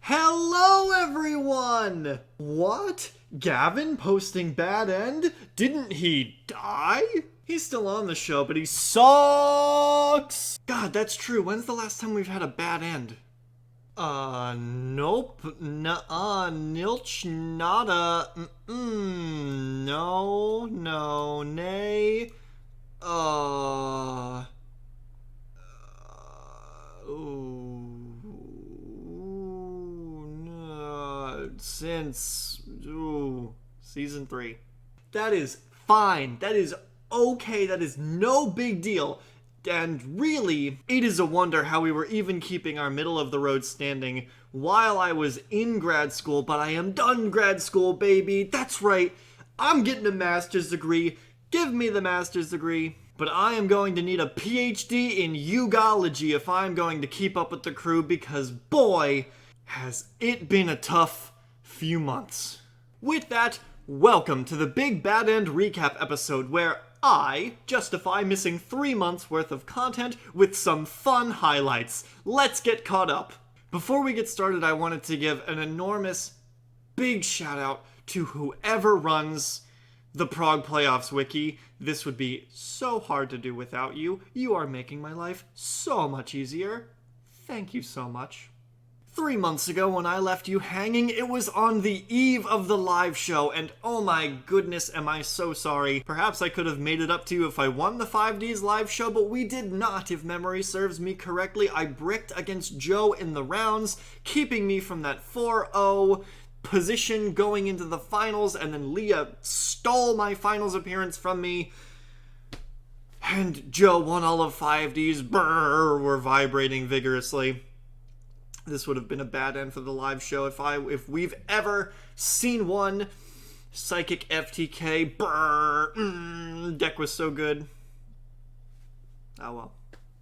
Hello, everyone! What? Gavin posting bad end? Didn't he die? He's still on the show, but he sucks! God, that's true. When's the last time we've had a bad end? Nope. Nuh-uh. Nilch, nada. No, nay. Since season 3. That is fine. That is okay. That is no big deal. And really, it is a wonder how we were even keeping our middle of the road standing while I was in grad school, but I am done grad school, baby. That's right. I'm getting a master's degree. Give me the master's degree. But I am going to need a PhD in Ugology if I'm going to keep up with the crew, because boy, has it been a tough few months. With that, welcome to the Big Bad End recap episode where I justify missing 3 months worth of content with some fun highlights. Let's get caught up. Before we get started, I wanted to give an enormous, big shout out to whoever runs the Prague Playoffs wiki. This would be so hard to do without you. You are making my life so much easier. Thank you so much. 3 months ago when I left you hanging, it was on the eve of the live show, and oh my goodness, am I so sorry. Perhaps I could have made it up to you if I won the 5Ds live show, but we did not, if memory serves me correctly. I bricked against Joe in the rounds, keeping me from that 4-0 position going into the finals, and then Leah stole my finals appearance from me, and Joe won all of 5Ds. Brrr, we're vibrating vigorously. This would have been a bad end for the live show if we've ever seen one. Psychic FTK, brrr, deck was so good. Oh well.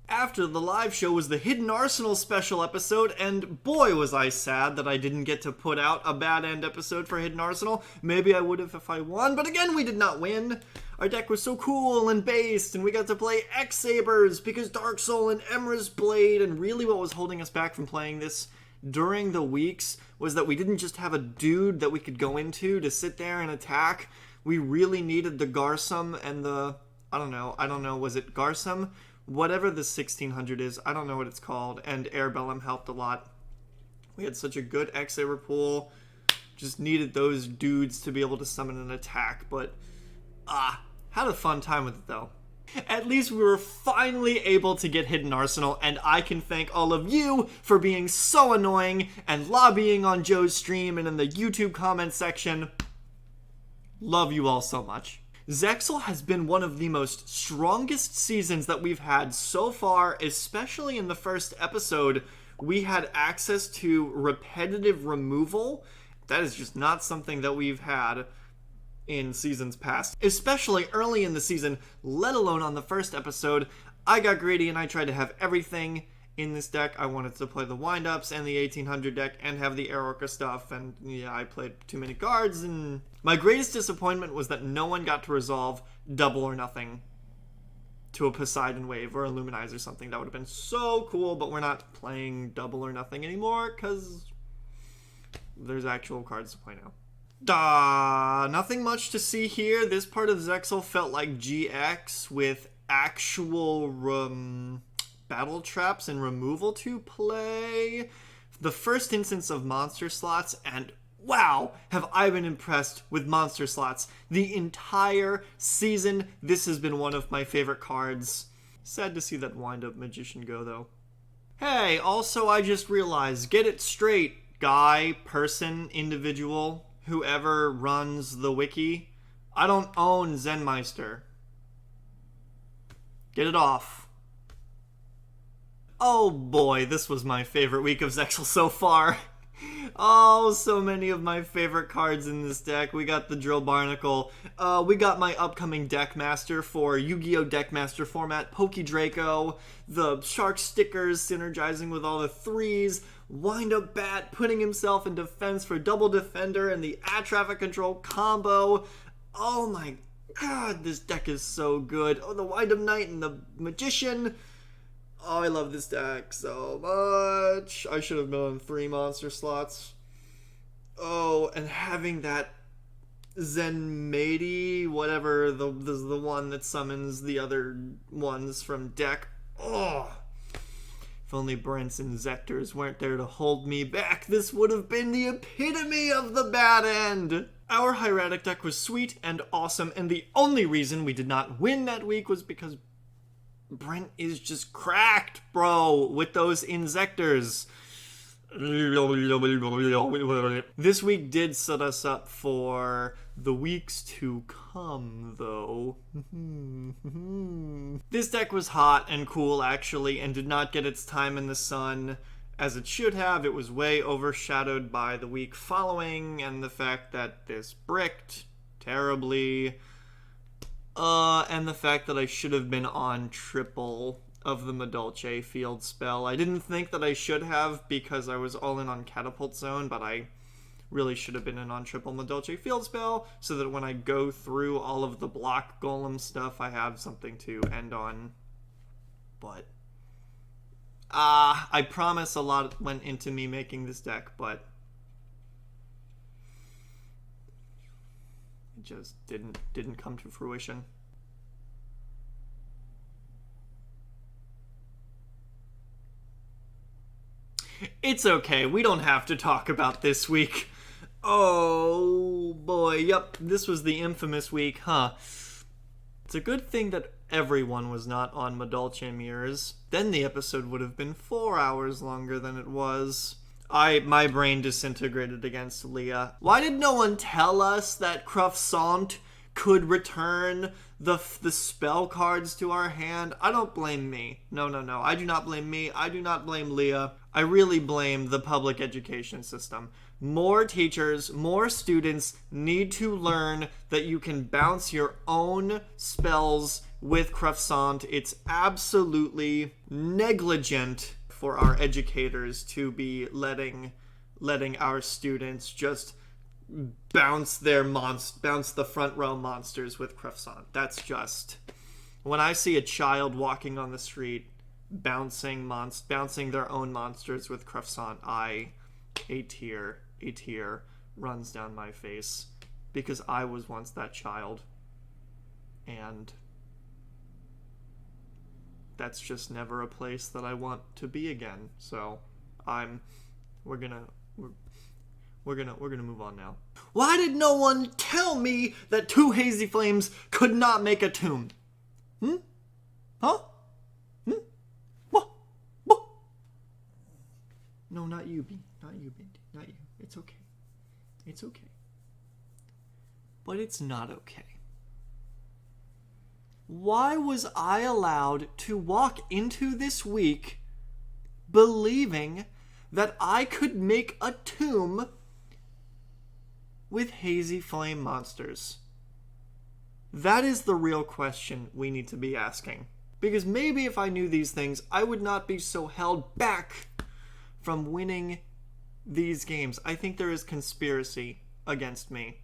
After the live show was the Hidden Arsenal special episode, and boy was I sad that I didn't get to put out a bad end episode for Hidden Arsenal. Maybe I would have if I won, but again, we did not win. Our deck was so cool and based, and we got to play X-Sabers because Dark Soul and Emra's Blade, and really what was holding us back from playing this during the weeks was that we didn't just have a dude that we could go into to sit there and attack. We really needed the Garsum and the, I don't know, was it Garsum? Whatever the 1600 is, I don't know what it's called, and Airbellum helped a lot. We had such a good X-Saber pool, just needed those dudes to be able to summon an attack, but had a fun time with it though. At least we were finally able to get Hidden Arsenal, and I can thank all of you for being so annoying and lobbying on Joe's stream and in the YouTube comment section. Love you all so much. Zexel has been one of the most strongest seasons that we've had so far, especially in the first episode. We had access to repetitive removal. That is just not something that we've had in seasons past, especially early in the season, let alone on the first episode. I got greedy and I tried to have everything in this deck. I wanted to play the wind-ups and the 1800 deck and have the Aeroka stuff, and yeah, I played too many cards, and my greatest disappointment was that no one got to resolve Double or Nothing to a Poseidon Wave or a Luminize or something. That would have been so cool, but we're not playing Double or Nothing anymore because there's actual cards to play now. Nothing much to see here. This part of Zexel felt like GX with actual battle traps and removal to play. The first instance of monster slots, and wow, have I been impressed with monster slots. The entire season, this has been one of my favorite cards. Sad to see that Wind-Up Magician go, though. Hey, also I just realized, get it straight, guy, person, individual, whoever runs the wiki. I don't own Zenmeister. Get it off. Oh boy, this was my favorite week of Zexel so far. Oh, so many of my favorite cards in this deck. We got the Drill Barnacle. We got my upcoming Deckmaster for Yu-Gi-Oh! Deckmaster format, Pokedraco, the Shark stickers synergizing with all the threes, Wind-Up Bat putting himself in defense for Double Defender, and the Traffic Control combo. Oh my god, this deck is so good. Oh, the Wind-Up Knight and the Magician. Oh, I love this deck so much. I should have known 3 monster slots. Oh, and having that Zenmaity, whatever, the one that summons the other ones from deck. Oh, if only Brents and Zectors weren't there to hold me back, this would have been the epitome of the bad end. Our hieratic deck was sweet and awesome, and the only reason we did not win that week was because Brent is just cracked, bro, with those Inzectors. This week did set us up for the weeks to come, though. This deck was hot and cool, actually, and did not get its time in the sun as it should have. It was way overshadowed by the week following and the fact that this bricked terribly. And the fact that I should have been on triple of the Madolche field spell. I didn't think that I should have because I was all in on Catapult Zone, but I really should have been in on triple Madolche field spell so that when I go through all of the block golem stuff, I have something to end on. But I promise a lot went into me making this deck, but it just didn't come to fruition. It's okay, we don't have to talk about this week. Oh boy, yep, this was the infamous week, huh? It's a good thing that everyone was not on Madolche mirrors. Then the episode would have been 4 hours longer than it was. My brain disintegrated against Leah. Why did no one tell us that Croissant could return the spell cards to our hand? I don't blame me. No. I do not blame me. I do not blame Leah. I really blame the public education system. More teachers, more students need to learn that you can bounce your own spells with Croissant. It's absolutely negligent for our educators to be letting our students just bounce the front row monsters with Croissant. That's just, when I see a child walking on the street bouncing their own monsters with Croissant, a tear runs down my face because I was once that child, and that's just never a place that I want to be again. So we're gonna move on now. Why did no one tell me that 2 Hazy Flames could not make a tomb? Huh? What? No, not you, Bindi. Not you, Bindi. Not you. It's okay. It's okay. But it's not okay. Why was I allowed to walk into this week believing that I could make a tomb with Hazy Flame monsters? That is the real question we need to be asking. Because maybe if I knew these things, I would not be so held back from winning these games. I think there is conspiracy against me.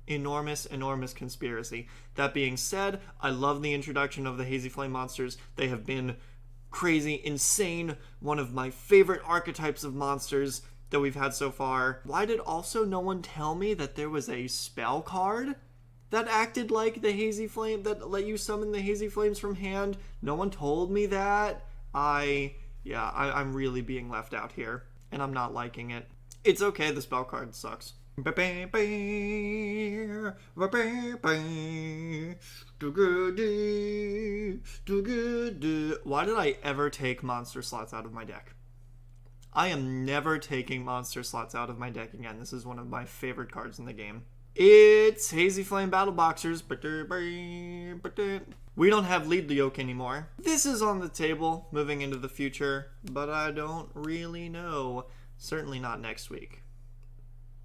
Enormous conspiracy. That being said, I love the introduction of the Hazy Flame monsters. They have been crazy, insane, one of my favorite archetypes of monsters that we've had so far. Why did also no one tell me that there was a spell card that acted like the Hazy Flame, that let you summon the Hazy Flames from hand? No one told me that. I'm really being left out here, and I'm not liking it. It's okay, the spell card sucks. Why did I ever take monster slots out of my deck? I am never taking monster slots out of my deck again. This is one of my favorite cards in the game. It's Hazy Flame Battle Boxers. We don't have Lead the Yoke anymore. This is on the table moving into the future, but I don't really know. Certainly not next week.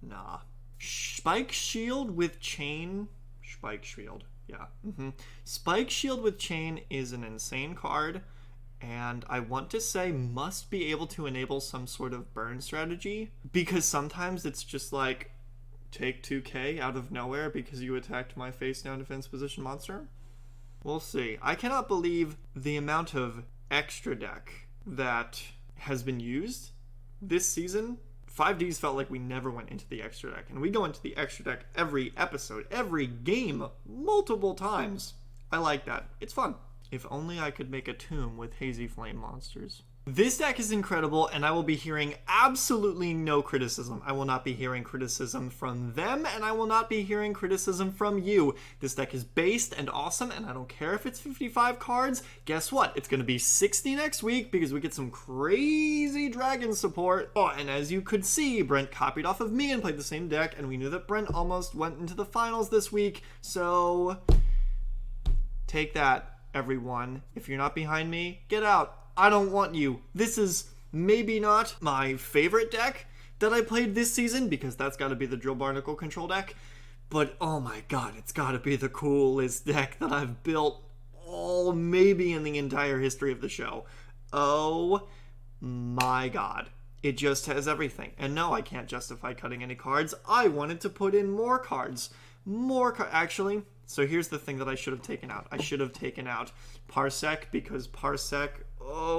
Nah. Spike Shield with Chain. Spike Shield. Yeah. Spike Shield with Chain is an insane card, and I want to say must be able to enable some sort of burn strategy, because sometimes it's just like, take 2k out of nowhere because you attacked my face down defense position monster. We'll see. I cannot believe the amount of extra deck that has been used this season. 5Ds felt like we never went into the extra deck, and we go into the extra deck every episode, every game, multiple times. I like that. It's fun. If only I could make a tomb with Hazy Flame monsters. This deck is incredible, and I will be hearing absolutely no criticism. I will not be hearing criticism from them, and I will not be hearing criticism from you. This deck is based and awesome, and I don't care if it's 55 cards. Guess what? It's going to be 60 next week because we get some crazy dragon support. Oh, and as you could see, Brent copied off of me and played the same deck, and we knew that Brent almost went into the finals this week, so take that, everyone. If you're not behind me, get out. I don't want you. This is maybe not my favorite deck that I played this season, because that's got to be the Drill Barnacle control deck. But oh my god, it's got to be the coolest deck that I've built maybe in the entire history of the show. Oh my god. It just has everything. And no, I can't justify cutting any cards. I wanted to put in more cards. Actually, so here's the thing that I should have taken out. I should have taken out Parsec, because Parsec,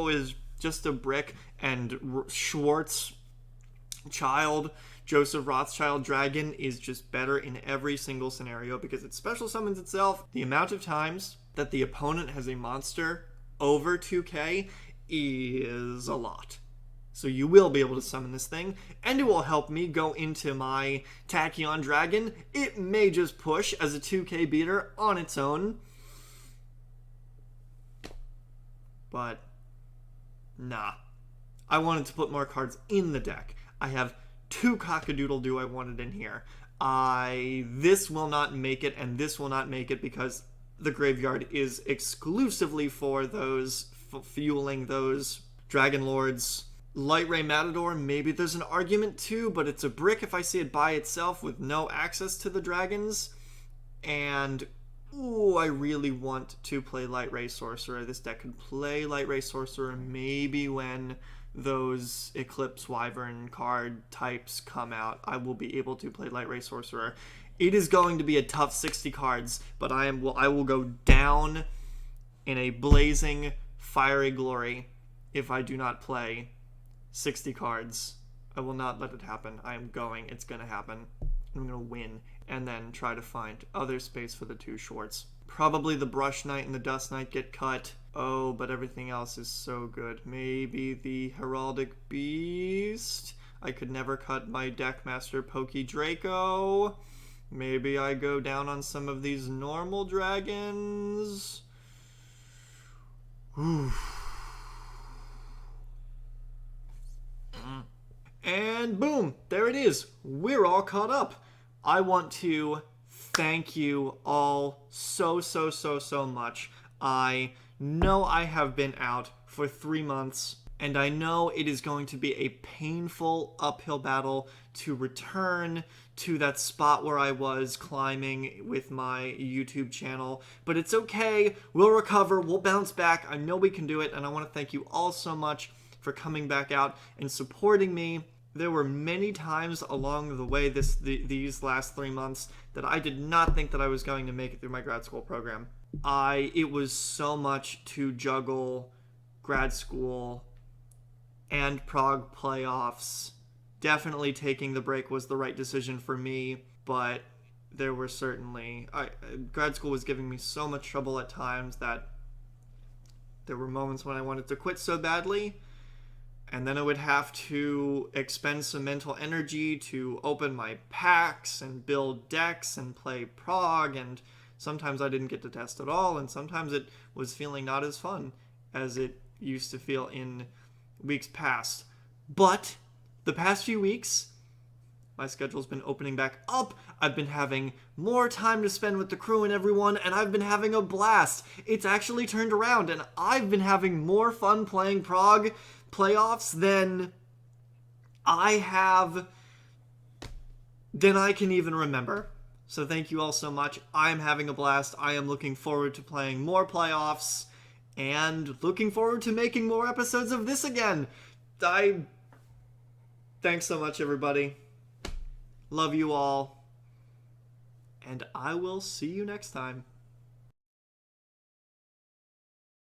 is just a brick, and Joseph Rothschild Dragon is just better in every single scenario because it special summons itself. The amount of times that the opponent has a monster over 2k is a lot. So you will be able to summon this thing, and it will help me go into my Tachyon Dragon. It may just push as a 2k beater on its own, but nah. I wanted to put more cards in the deck. I have 2 Cock-a-Doodle-Doo I wanted in here. This will not make it, and this will not make it because the graveyard is exclusively for those fueling those Dragon Lords. Light Ray Matador, maybe there's an argument too, but it's a brick if I see it by itself with no access to the dragons. And I really want to play Light Ray Sorcerer. This deck could play Light Ray Sorcerer maybe when those Eclipse Wyvern card types come out. I will be able to play Light Ray Sorcerer. It is going to be a tough 60 cards, but I will go down in a blazing fiery glory if I do not play 60 cards. I will not let it happen. I am going. It's going to happen. I'm going to win, and then try to find other space for the 2 shorts. Probably the Brush Knight and the Dust Knight get cut. Oh, but everything else is so good. Maybe the Heraldic Beast. I could never cut my Deckmaster Pokey Draco. Maybe I go down on some of these normal dragons. And boom, there it is. We're all caught up. I want to thank you all so much. I know I have been out for 3 months, and I know it is going to be a painful uphill battle to return to that spot where I was climbing with my YouTube channel, but it's okay. We'll recover. We'll bounce back. I know we can do it, and I want to thank you all so much for coming back out and supporting me. There were many times along the way these last 3 months that I did not think that I was going to make it through my grad school program. It was so much to juggle grad school and Prague playoffs. Definitely taking the break was the right decision for me, but there were certainly... grad school was giving me so much trouble at times that there were moments when I wanted to quit so badly, and then I would have to expend some mental energy to open my packs and build decks and play Prague, and sometimes I didn't get to test at all, and sometimes it was feeling not as fun as it used to feel in weeks past. But the past few weeks, my schedule's been opening back up. I've been having more time to spend with the crew and everyone, and I've been having a blast. It's actually turned around, and I've been having more fun playing Prague playoffs than I can even remember. So thank you all so much. I'm having a blast. I am looking forward to playing more playoffs and looking forward to making more episodes of this again. Thanks so much, everybody. Love you all. And I will see you next time.